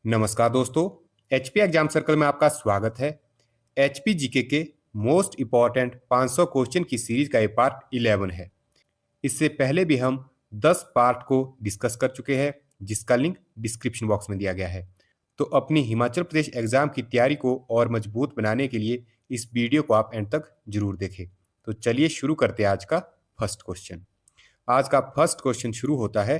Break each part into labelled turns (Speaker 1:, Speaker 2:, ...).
Speaker 1: नमस्कार दोस्तों। HP exam circle में आपका स्वागत है। एचपी जीके के मोस्ट इम्पॉर्टेंट 500 क्वेश्चन की सीरीज का ये पार्ट 11 है। इससे पहले भी हम 10 पार्ट को डिस्कस कर चुके हैं, जिसका लिंक डिस्क्रिप्शन बॉक्स में दिया गया है। तो अपनी हिमाचल प्रदेश एग्जाम की तैयारी को और मजबूत बनाने के लिए इस वीडियो को आप एंड तक जरूर देखें। तो चलिए शुरू करते हैं आज का फर्स्ट क्वेश्चन। आज का फर्स्ट क्वेश्चन शुरू होता है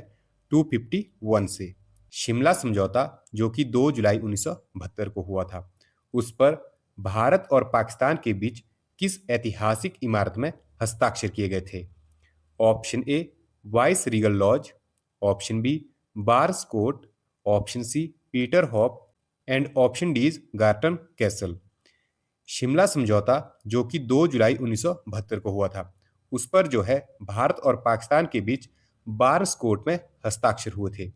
Speaker 1: 251 से। शिमला समझौता जो कि 2 जुलाई 1972 को हुआ था, उस पर भारत और पाकिस्तान के बीच किस ऐतिहासिक इमारत में हस्ताक्षर किए गए थे? Option A viceregal Lodge, option B Barnes Court, option C Peterhoff and option D is Gorton Castle. Shimla समझौता जो कि 2 जुलाई 1972 को हुआ था, उस पर जो है भारत और पाकिस्तान के बीच बार्स कोर्ट में हस्ताक्षर हुए थे।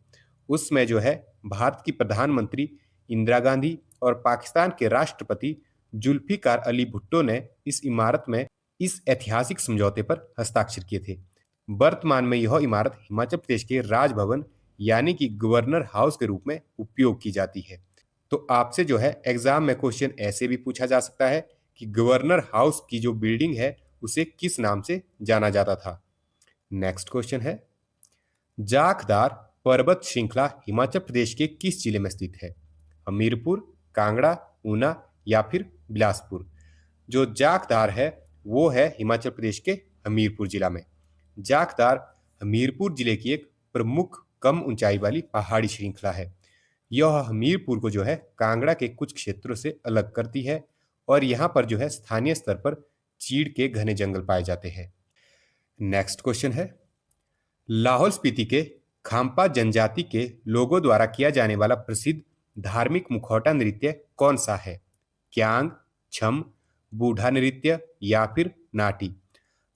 Speaker 1: उसमें जो है भारत की प्रधानमंत्री इंदिरा गांधी और पाकिस्तान के राष्ट्रपति जुल्फिकार अली भुट्टो ने इस इमारत में इस ऐतिहासिक समझौते पर हस्ताक्षर किए थे। वर्तमान में यह इमारत हिमाचल प्रदेश के राजभवन यानी कि गवर्नर हाउस के रूप में उपयोग की जाती है। तो आपसे जो है एग्जाम में क्वेश्चन ऐसे भी पूछा जा सकता है कि गवर्नर हाउस की जो बिल्डिंग है उसे किस नाम से जाना जाता था? नेक्स्ट क्वेश्चन है, जाखदार पर्वत श्रृंखला हिमाचल प्रदेश के किस जिले में स्थित है? हमीरपुर, कांगड़ा, ऊना या फिर बिलासपुर? जो जाखदार है वो है हिमाचल प्रदेश के हमीरपुर जिला में। जाखदार हमीरपुर जिले की एक प्रमुख कम ऊंचाई वाली पहाड़ी श्रृंखला है। यह हमीरपुर को जो है कांगड़ा के कुछ क्षेत्रों से अलग करती है और यहाँ पर जो है स्थानीय स्तर पर चीड़ के घने जंगल पाए जाते हैं। नेक्स्ट क्वेश्चन है, लाहौल स्पीति के खाम्पा जनजाति के लोगों द्वारा किया जाने वाला प्रसिद्ध धार्मिक मुखौटा नृत्य कौन सा है? क्यांग, छम, बूढ़ा नृत्य या फिर नाटी?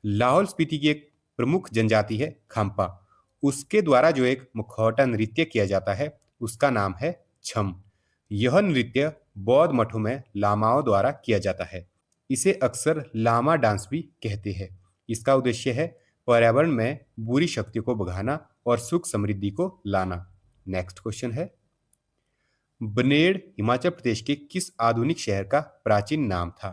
Speaker 1: लाहौल स्पीति की एक प्रमुख जनजाति है खाम्पा। उसके द्वारा जो एक मुखौटा नृत्य किया जाता है उसका नाम है छम। यह नृत्य बौद्ध मठों में लामाओं द्वारा किया जाता है। इसे अक्सर लामा डांस भी कहते हैं। इसका उद्देश्य है पर्यावरण में बुरी शक्तियों को भगाना और सुख समृद्धि को लाना। नेक्स्ट क्वेश्चन है, बनेड़ हिमाचल प्रदेश के किस आधुनिक शहर का प्राचीन नाम था?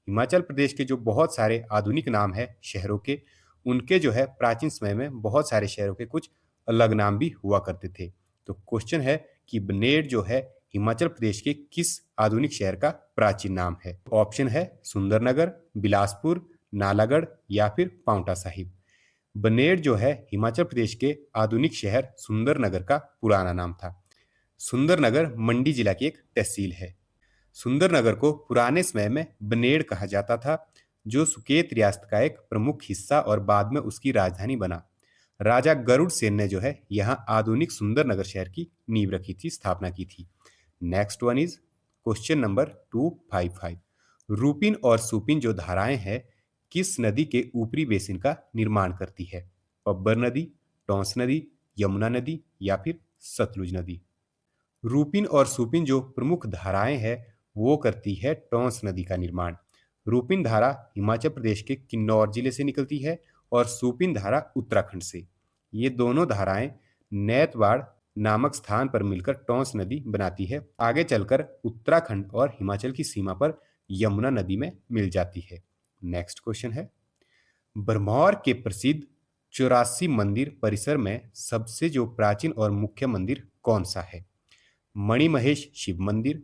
Speaker 1: हिमाचल प्रदेश के जो बहुत सारे आधुनिक नाम है शहरों के, उनके जो है प्राचीन समय में बहुत सारे शहरों के कुछ अलग नाम भी हुआ करते थे। तो क्वेश्चन है कि बनेड़ जो है हिमाचल प्रदेश के किस आधुनिक शहर का प्राचीन नाम है? ऑप्शन है सुंदरनगर, बिलासपुर, नालागढ़ या फिर पांवटा साहिब। बनेड़ जो है हिमाचल प्रदेश के आधुनिक शहर सुंदरनगर का पुराना नाम था। सुंदरनगर मंडी जिला की एक तहसील है। सुंदरनगर को पुराने समय में बनेड़ कहा जाता था, जो सुकेत रियासत का एक प्रमुख हिस्सा और बाद में उसकी राजधानी बना। राजा गरुड़ सेन ने जो है यहाँ आधुनिक सुंदरनगर शहर की नींव रखी थी, स्थापना की थी। Next one is question number 255। Rupin और सुपिन जो धाराएं हैं किस नदी के ऊपरी बेसिन का निर्माण करती है? पब्बर नदी, टॉन्स नदी, यमुना नदी या फिर सतलुज नदी? रूपिन और सुपिन जो प्रमुख धाराएं हैं वो करती है टॉन्स नदी का निर्माण। रूपिन धारा हिमाचल प्रदेश के किन्नौर जिले से निकलती है और सुपिन धारा उत्तराखंड से। ये दोनों धाराएं नैतवाड़ नामक स्थान पर मिलकर टॉन्स नदी बनाती है। आगे चलकर उत्तराखंड और हिमाचल की सीमा पर यमुना नदी में मिल जाती है। नेक्स्ट क्वेश्चन है, भरमौर के प्रसिद्ध 84 मंदिर परिसर में सबसे जो प्राचीन और मुख्य मंदिर कौन सा है? मणिमहेश शिव मंदिर,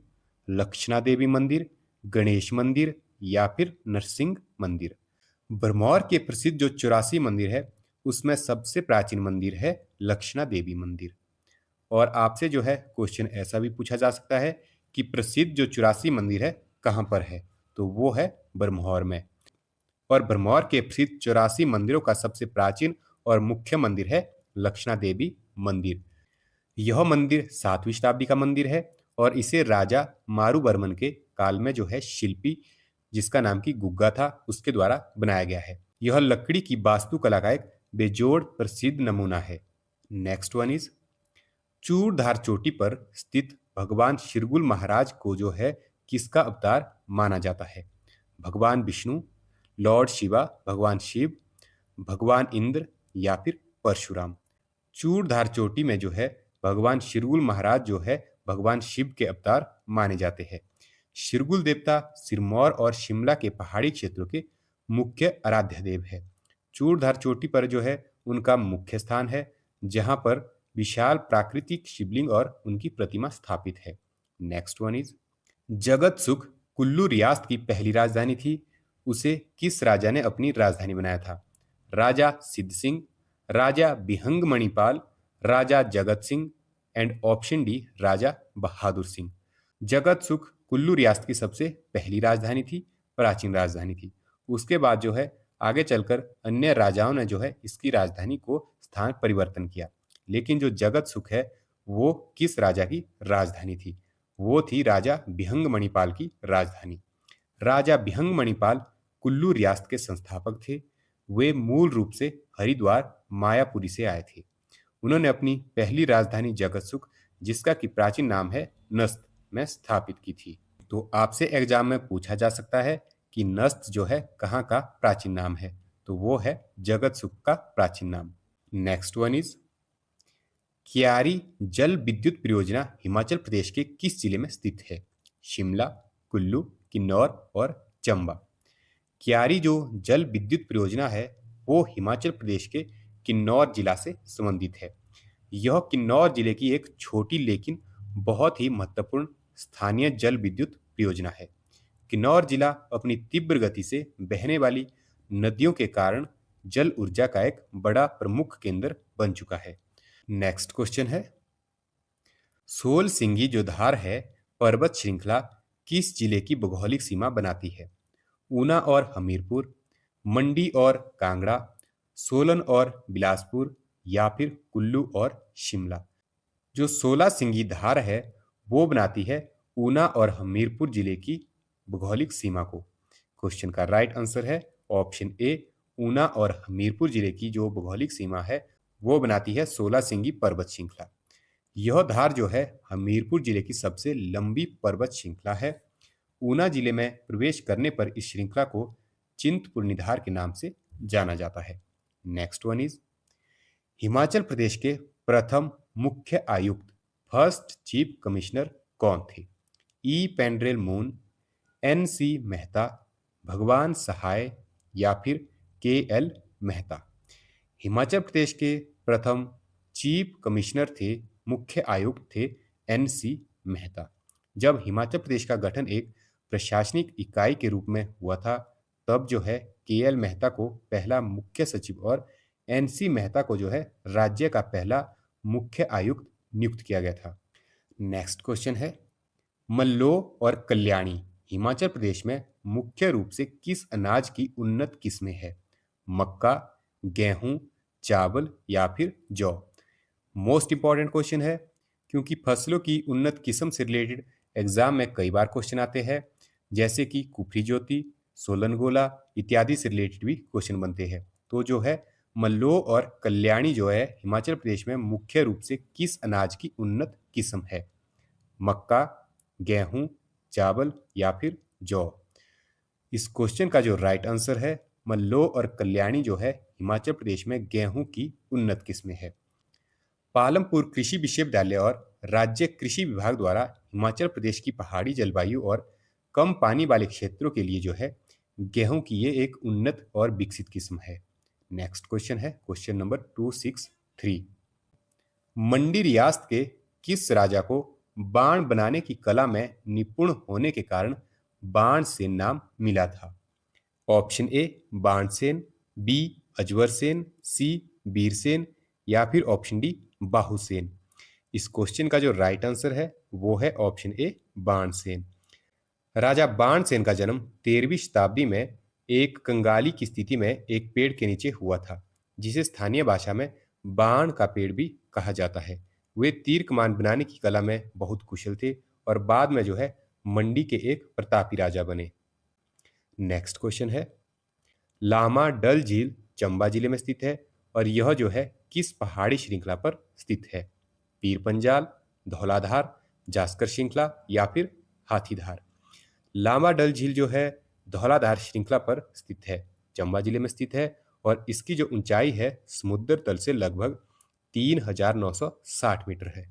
Speaker 1: लक्षणा देवी मंदिर, गणेश मंदिर या फिर नरसिंह मंदिर? भरमौर के प्रसिद्ध जो 84 मंदिर है उसमें सबसे प्राचीन मंदिर है लक्षणा देवी मंदिर। और आपसे जो है क्वेश्चन ऐसा भी पूछा जा सकता है कि प्रसिद्ध जो 84 मंदिर है कहाँ पर है? तो वो है भरमौर में। और भरमौर के प्रसिद्ध 84 मंदिरों का सबसे प्राचीन और मुख्य मंदिर है लक्षणा देवी मंदिर। यह मंदिर 7वीं शताब्दी का मंदिर है और इसे राजा मारूवर्मन के काल में जो है शिल्पी जिसका नाम की गुग्गा था उसके द्वारा बनाया गया है। यह लकड़ी की वास्तुकला का एक बेजोड़ प्रसिद्ध नमूना है। नेक्स्ट वन इज चूड़धार चोटी पर स्थित भगवान शिरगुल महाराज को जो है किसका अवतार माना जाता है? भगवान विष्णु, लॉर्ड शिवा, भगवान शिव, भगवान इंद्र या फिर परशुराम? चूड़धार चोटी में जो है भगवान शिरगुल महाराज जो है भगवान शिव के अवतार माने जाते हैं। शिरगुल देवता सिरमौर और शिमला के पहाड़ी क्षेत्रों के मुख्य आराध्य देव है। चूड़धार चोटी पर जो है उनका मुख्य स्थान है, जहां पर विशाल प्राकृतिक शिवलिंग और उनकी प्रतिमा स्थापित है। नेक्स्ट वन इज, जगत सुख कुल्लू रियासत की पहली राजधानी थी, उसे किस राजा ने अपनी राजधानी बनाया था? राजा सिद्ध सिंह, राजा बिहंग मणिपाल, राजा Jagat Singh and option D राजा बहादुर सिंह। जगत सुख कुल्लू रियासत की सबसे पहली राजधानी थी, प्राचीन राजधानी थी। उसके बाद जो है आगे चलकर अन्य राजाओं ने जो है इसकी राजधानी को स्थान परिवर्तन किया, लेकिन जो जगत सुख है वो किस राजा की राजधानी थी? वो थी राजा बिहंग मणिपाल की राजधानी। राजा बिहंग मणिपाल कुल्लू रियासत के संस्थापक थे। वे मूल रूप से हरिद्वार मायापुरी से आए थे। उन्होंने अपनी पहली राजधानी जगत सुख, जिसका कि प्राचीन नाम है नस्त, में स्थापित की थी। तो आपसे एग्जाम में पूछा जा सकता है कि नस्त जो है कहाँ का प्राचीन नाम है, तो वो है जगत सुख का प्राचीन नाम। नेक्स्ट वन इज, क्यारी जल विद्युत परियोजना हिमाचल प्रदेश के किस जिले में स्थित है? शिमला, कुल्लू, किन्नौर और चंबा। क्यारी जो जल विद्युत परियोजना है वो हिमाचल प्रदेश के किन्नौर जिला से संबंधित है। यह किन्नौर जिले की एक छोटी लेकिन बहुत ही महत्वपूर्ण स्थानीय जल विद्युत परियोजना है। किन्नौर जिला अपनी तीव्र गति से बहने वाली नदियों के कारण जल ऊर्जा का एक बड़ा प्रमुख केंद्र बन चुका है। नेक्स्ट क्वेश्चन है, सोल सिंगी जो धार है पर्वत श्रृंखला किस जिले की भौगोलिक सीमा बनाती है? ऊना और हमीरपुर, मंडी और कांगड़ा, सोलन और बिलासपुर या फिर कुल्लू और शिमला। जो 16 सिंगी धार है वो बनाती है ऊना और हमीरपुर जिले की भौगोलिक सीमा को। क्वेश्चन का राइट आंसर है ऑप्शन ए, ऊना और हमीरपुर जिले की जो भौगोलिक सीमा है वो बनाती है 16 सिंगी पर्वत श्रृंखला। यह धार जो है हमीरपुर जिले की सबसे लंबी पर्वत श्रृंखला है। ऊना जिले में प्रवेश करने पर इस श्रृंखला को चिंतपूर्णी धार के नाम से जाना जाता है। Next one is, Himachal Pradesh के प्रथम मुख्य आयुक्त फर्स्ट चीफ कमिश्नर कौन थे? ई पेंड्रेल मून, एन सी मेहता, भगवान सहाय या फिर के एल मेहता। हिमाचल प्रदेश के प्रथम चीफ कमिश्नर थे, मुख्य आयुक्त थे एन सी मेहता। जब हिमाचल प्रदेश का गठन एक प्रशासनिक इकाई के रूप में हुआ था, तब जो है के एल मेहता को पहला मुख्य सचिव और एन सी मेहता को जो है राज्य का पहला मुख्य आयुक्त नियुक्त किया गया था। नेक्स्ट क्वेश्चन है, मल्लो और कल्याणी हिमाचल प्रदेश में मुख्य रूप से किस अनाज की उन्नत किस्में है? मक्का, गेहूं, चावल या फिर जौ। मोस्ट इंपॉर्टेंट क्वेश्चन है क्योंकि फसलों की उन्नत किस्म से रिलेटेड एग्जाम में कई बार क्वेश्चन आते हैं, जैसे कि कुफरी ज्योति, सोलन गोला इत्यादि से रिलेटेड भी क्वेश्चन बनते हैं। तो जो है मल्लो और कल्याणी जो है हिमाचल प्रदेश में मुख्य रूप से किस अनाज की उन्नत किस्म है? मक्का, गेहूं, चावल या फिर जौ। इस क्वेश्चन का जो राइट आंसर है मल्लो और कल्याणी जो है हिमाचल प्रदेश में गेहूं की उन्नत किस्में है। पालमपुर कृषि विश्वविद्यालय और राज्य कृषि विभाग द्वारा हिमाचल प्रदेश की पहाड़ी जलवायु और कम पानी वाले क्षेत्रों के लिए जो है गेहूं की ये एक उन्नत और विकसित किस्म है। नेक्स्ट क्वेश्चन है क्वेश्चन नंबर 263। मंडी रियासत के किस राजा को बाण बनाने की कला में निपुण होने के कारण बाणसेन नाम मिला था? ऑप्शन ए बाणसेन, बी अजवरसेन, सी वीरसेन या फिर ऑप्शन डी बाहुसेन। इस क्वेश्चन का जो राइट आंसर है वो है ऑप्शन ए बाणसेन। राजा बाणसेन का जन्म 13वीं शताब्दी में एक कंगाली की स्थिति में एक पेड़ के नीचे हुआ था, जिसे स्थानीय भाषा में बाण का पेड़ भी कहा जाता है। वे तीर कमान बनाने की कला में बहुत कुशल थे और बाद में जो है मंडी के एक प्रतापी राजा बने। नेक्स्ट क्वेश्चन है, लामा डल झील चंबा जिले में स्थित है और यह जो है किस पहाड़ी श्रृंखला पर स्थित है? पीर पंजाल, धौलाधार, जास्कर श्रृंखला या फिर हाथीधार। लामा डल झील जो है धौलाधार श्रृंखला पर स्थित है, चंबा जिले में स्थित है और इसकी जो ऊंचाई है समुद्र तल से लगभग 3960 मीटर है।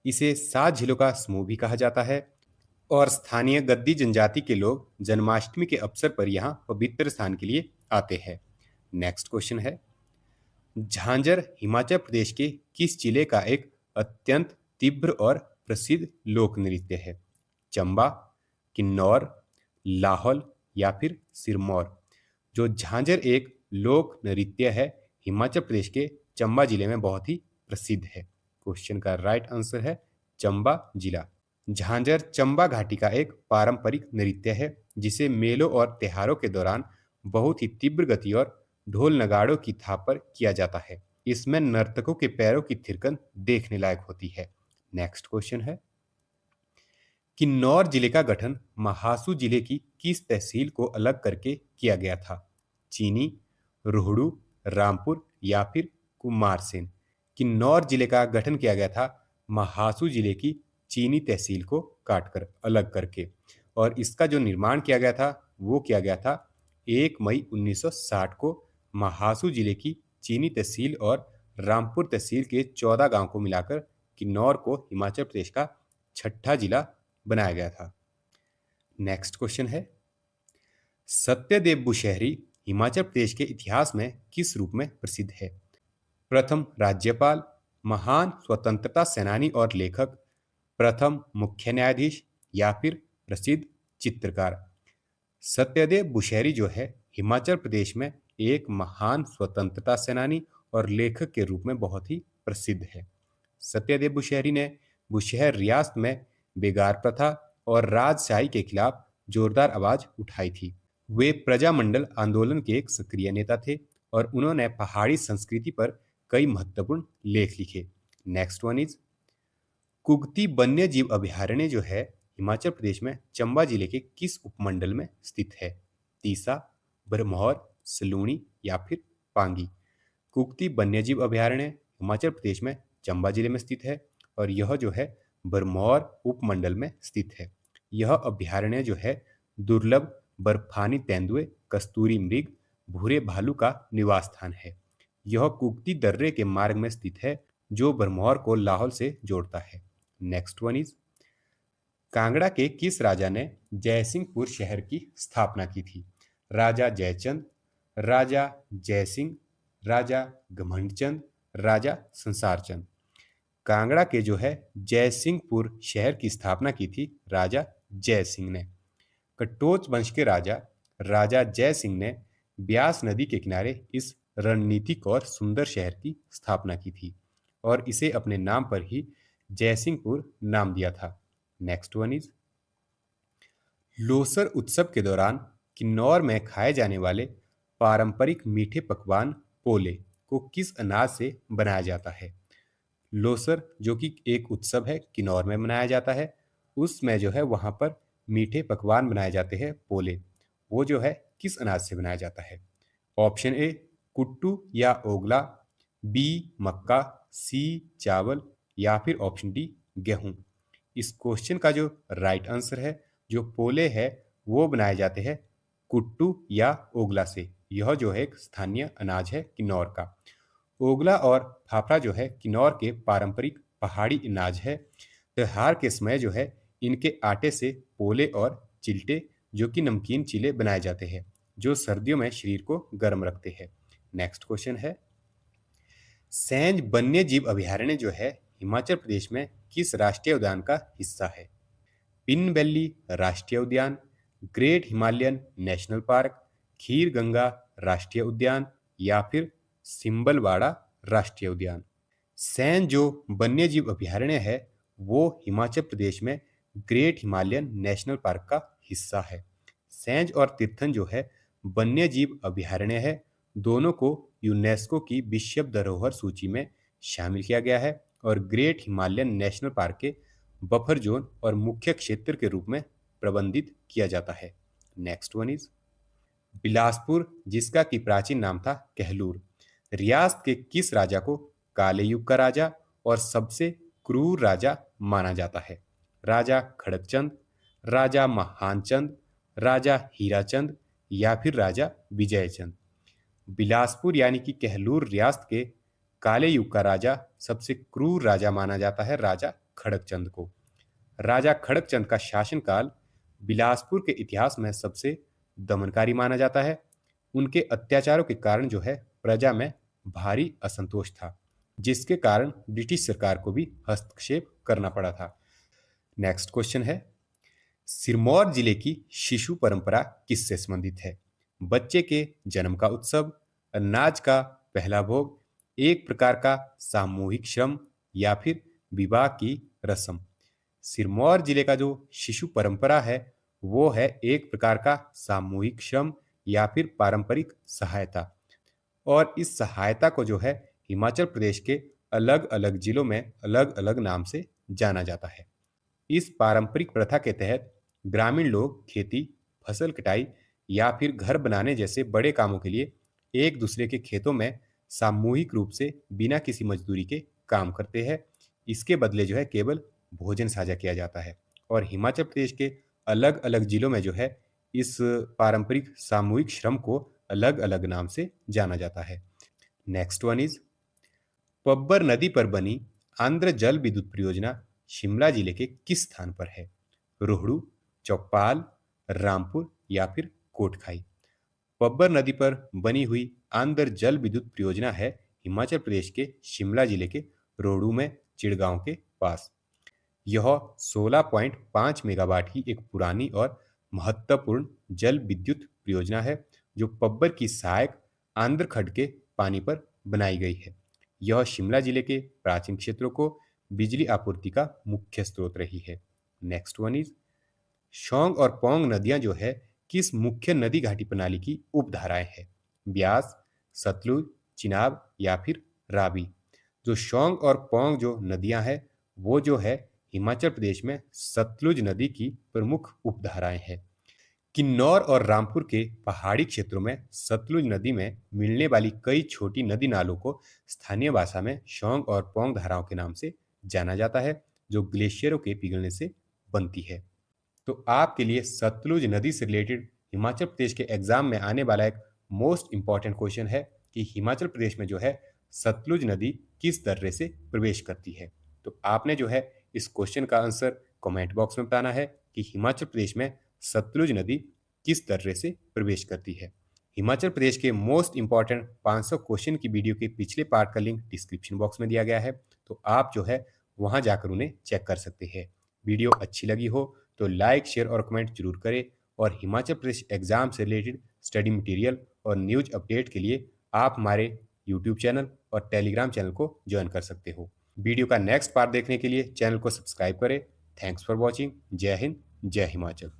Speaker 1: इसे 7 झीलों का समूह भी कहा जाता है और स्थानीय गद्दी जनजाति के लोग जन्माष्टमी के अवसर पर यहाँ पवित्र स्नान के लिए आते हैं। नेक्स्ट क्वेश्चन है, झांझर हिमाचल प्रदेश के किस जिले का एक अत्यंत तीव्र और प्रसिद्ध लोक नृत्य है? चंबा, किन्नौर, लाहौल या फिर सिरमौर? जो झांझर एक लोक नृत्य है, हिमाचल प्रदेश के चंबा जिले में बहुत ही प्रसिद्ध है। क्वेश्चन का राइट आंसर है चंबा जिला। झांझर चंबा घाटी का एक पारंपरिक नृत्य है जिसे मेलों और त्योहारों के दौरान बहुत ही तीव्र गति और ढोल नगाड़ों की थाप पर किया जाता है। इसमें नर्तकों के पैरों की थिरकन देखने लायक होती है। नेक्स्ट क्वेश्चन है, किन्नौर जिले का गठन महासू जिले की किस तहसील को अलग करके किया गया था? चीनी, रोहड़ू, रामपुर या फिर कुमारसेन? किन्नौर जिले का गठन किया गया था महासू जिले की चीनी तहसील को काटकर अलग करके, और इसका जो निर्माण किया गया था वो किया गया था 1 मई 1960 को महासू जिले की चीनी तहसील और रामपुर तहसील के 14 गांव को मिलाकर किन्नौर को हिमाचल प्रदेश का छठा जिला बनाया गया था। नेक्स्ट क्वेश्चन है, सत्यदेव बुशहरी हिमाचल प्रदेश के इतिहास में किस रूप में प्रसिद्ध है? प्रथम राज्यपाल, महान स्वतंत्रता सेनानी और लेखक, प्रथम मुख्य न्यायाधीश या फिर प्रसिद्ध चित्रकार? सत्यदेव बुशहरी जो है हिमाचल प्रदेश में एक महान स्वतंत्रता सेनानी और लेखक के रूप में बहुत ही प्रसिद्ध है। सत्यदेव बुशहरी ने बुशहर रियासत में बेगार प्रथा और राजशाही के खिलाफ जोरदार आवाज उठाई थी। वे प्रजामंडल आंदोलन के एक सक्रिय नेता थे और उन्होंने पहाड़ी संस्कृति पर कई महत्वपूर्ण लेख लिखे। नेक्स्ट वन इज, कुगती वन्य जीव अभयारण्य जो है हिमाचल प्रदेश में चंबा जिले के किस उपमंडल में स्थित है? तीसा, भरमौर, सलूणी या फिर पांगी? कुगती वन्यजीव अभयारण्य हिमाचल प्रदेश में चंबा जिले में स्थित है और यह जो है भरमौर उपमंडल में स्थित है। यह अभयारण्य जो है दुर्लभ बर्फानी तेंदुए, कस्तूरी मृग, भूरे भालू का निवास स्थान है। यह कुगती दर्रे के मार्ग में स्थित है जो भरमौर को लाहौल से जोड़ता है। नेक्स्ट वन इज, कांगड़ा के किस राजा ने जयसिंहपुर शहर की स्थापना की थी? राजा जयचंद, राजा जयसिंह, राजा घमंडचंद, राजा संसारचंद? कांगड़ा के जो है जयसिंहपुर शहर की स्थापना की थी राजा जयसिंह ने। कटोच वंश के राजा राजा जयसिंह ने ब्यास नदी के किनारे इस रणनीतिक और सुंदर शहर की स्थापना की थी और इसे अपने नाम पर ही जयसिंहपुर नाम दिया था। नेक्स्ट वन इज, लोसर उत्सव के दौरान किन्नौर में खाए जाने वाले पारंपरिक मीठे पकवान पोले को किस अनाज से बनाया जाता है? लोसर जो कि एक उत्सव है किन्नौर में मनाया जाता है, उसमें जो है वहाँ पर मीठे पकवान बनाए जाते हैं पोले, वो जो है किस अनाज से बनाया जाता है? ऑप्शन ए कुट्टू या ओगला, बी मक्का, सी चावल या फिर ऑप्शन डी गेहूं? इस क्वेश्चन का जो राइट आंसर है, जो पोले है वो बनाए जाते हैं कुट्टू या ओगला से। यह जो है एक स्थानीय अनाज है किन्नौर का। ओगला और फाफड़ा जो है किन्नौर के पारंपरिक पहाड़ी अनाज है। त्योहार के समय जो है इनके आटे से पोले और चिल्टे जो कि नमकीन चीले बनाए जाते हैं जो सर्दियों में शरीर को गर्म रखते हैं। नेक्स्ट क्वेश्चन है, सैंज वन्य जीव अभयारण्य जो है हिमाचल प्रदेश में किस राष्ट्रीय उद्यान का हिस्सा है? पिन वैली राष्ट्रीय उद्यान, ग्रेट हिमालयन नेशनल पार्क, खीर गंगा राष्ट्रीय उद्यान या फिर सिंबलवाड़ा राष्ट्रीय उद्यान? सैंज जो वन्यजीव अभयारण्य है वो हिमाचल प्रदेश में ग्रेट हिमालयन नेशनल पार्क का हिस्सा है। सैंज और तीर्थन जो है वन्यजीव अभयारण्य है, दोनों को यूनेस्को की विश्व धरोहर सूची में शामिल किया गया है और ग्रेट हिमालयन नेशनल पार्क के बफर जोन और मुख्य क्षेत्र के रूप में प्रबंधित किया जाता है। नेक्स्ट वन इज, बिलासपुर जिसका कि प्राचीन नाम था कहलूर, रियासत के किस राजा को काले युग का राजा और सबसे क्रूर राजा माना जाता है? राजा खड़कचंद, राजा महानचंद, राजा हीराचंद या फिर राजा विजयचंद? बिलासपुर यानी कि कहलूर रियासत के काले युग का राजा सबसे क्रूर राजा माना जाता है राजा खड़गचंद को। राजा खड़गचंद का शासनकाल बिलासपुर के इतिहास में सबसे दमनकारी माना जाता है। उनके अत्याचारों के कारण जो है प्रजा में भारी असंतोष था, जिसके कारण ब्रिटिश सरकार को भी हस्तक्षेप करना पड़ा था। नेक्स्ट क्वेश्चन है, सिरमौर जिले की शिशु परंपरा किससे संबंधित है? बच्चे के जन्म का उत्सव, अनाज का पहला भोग, एक प्रकार का सामूहिक श्रम या फिर विवाह की रस्म। सिरमौर जिले का जो शिशु परंपरा है वो है एक प्रकार का सामूहिक श्रम या फिर पारंपरिक सहायता, और इस सहायता को जो है हिमाचल प्रदेश के अलग अलग जिलों में अलग अलग नाम से जाना जाता है। इस पारंपरिक प्रथा के तहत ग्रामीण लोग खेती, फसल कटाई या फिर घर बनाने जैसे बड़े कामों के लिए एक दूसरे के खेतों में सामूहिक रूप से बिना किसी मजदूरी के काम करते हैं। इसके बदले जो है केवल भोजन साझा किया जाता है, और हिमाचल प्रदेश के अलग अलग जिलों में जो है इस पारंपरिक सामूहिक श्रम को अलग अलग नाम से जाना जाता है। नेक्स्ट वन इज, पब्बर नदी पर बनी आंध्र जल विद्युत परियोजना शिमला जिले के किस स्थान पर है? रोहड़ू, चौपाल, रामपुर या फिर कोटखाई। पब्बर नदी पर बनी हुई आंध्र जल विद्युत परियोजना है हिमाचल प्रदेश के शिमला जिले के रोहड़ू में चिड़गांव के पास। यह 16.5 मेगावाट की एक पुरानी और महत्वपूर्ण जल विद्युत परियोजना है जो पब्बर की सहायक आंध्र खड्ड के पानी पर बनाई गई है। यह शिमला जिले के प्राचीन क्षेत्रों को बिजली आपूर्ति का मुख्य स्रोत रही है। नेक्स्ट वन इज, शौंग और पौंग नदियां जो है किस मुख्य नदी घाटी प्रणाली की उपधाराएं हैं? ब्यास, सतलुज, चिनाब या फिर रावी। जो शौंग और पौंग जो नदियां हैं वो जो है हिमाचल प्रदेश में सतलुज नदी की प्रमुख उपधाराएं हैं। किन्नौर और रामपुर के पहाड़ी क्षेत्रों में सतलुज नदी में मिलने वाली कई छोटी नदी नालों को स्थानीय भाषा में शौंग और पौंग धाराओं के नाम से जाना जाता है, जो ग्लेशियरों के पिघलने से बनती है। तो आपके लिए सतलुज नदी से रिलेटेड हिमाचल प्रदेश के एग्जाम में आने वाला एक मोस्ट इंपॉर्टेंट क्वेश्चन है कि हिमाचल प्रदेश में जो है सतलुज नदी किस दर्रे से प्रवेश करती है। तो आपने जो है इस क्वेश्चन का आंसर कमेंट बॉक्स में बताना है कि हिमाचल प्रदेश में सतलुज नदी किस दर्रे से प्रवेश करती है। हिमाचल प्रदेश के मोस्ट इंपॉर्टेंट 500 क्वेश्चन की वीडियो के पिछले पार्ट का लिंक डिस्क्रिप्शन बॉक्स में दिया गया है, तो आप जो है वहां जाकर उन्हें चेक कर सकते हैं। वीडियो अच्छी लगी हो तो लाइक, शेयर और कमेंट जरूर करें, और हिमाचल प्रदेश एग्जाम से रिलेटेड स्टडी मटेरियल और न्यूज अपडेट के लिए आप हमारे यूट्यूब चैनल और टेलीग्राम चैनल को ज्वाइन कर सकते हो। वीडियो का नेक्स्ट पार्ट देखने के लिए चैनल को सब्सक्राइब करें। Thanks for watching. जय हिंद, जय हिमाचल।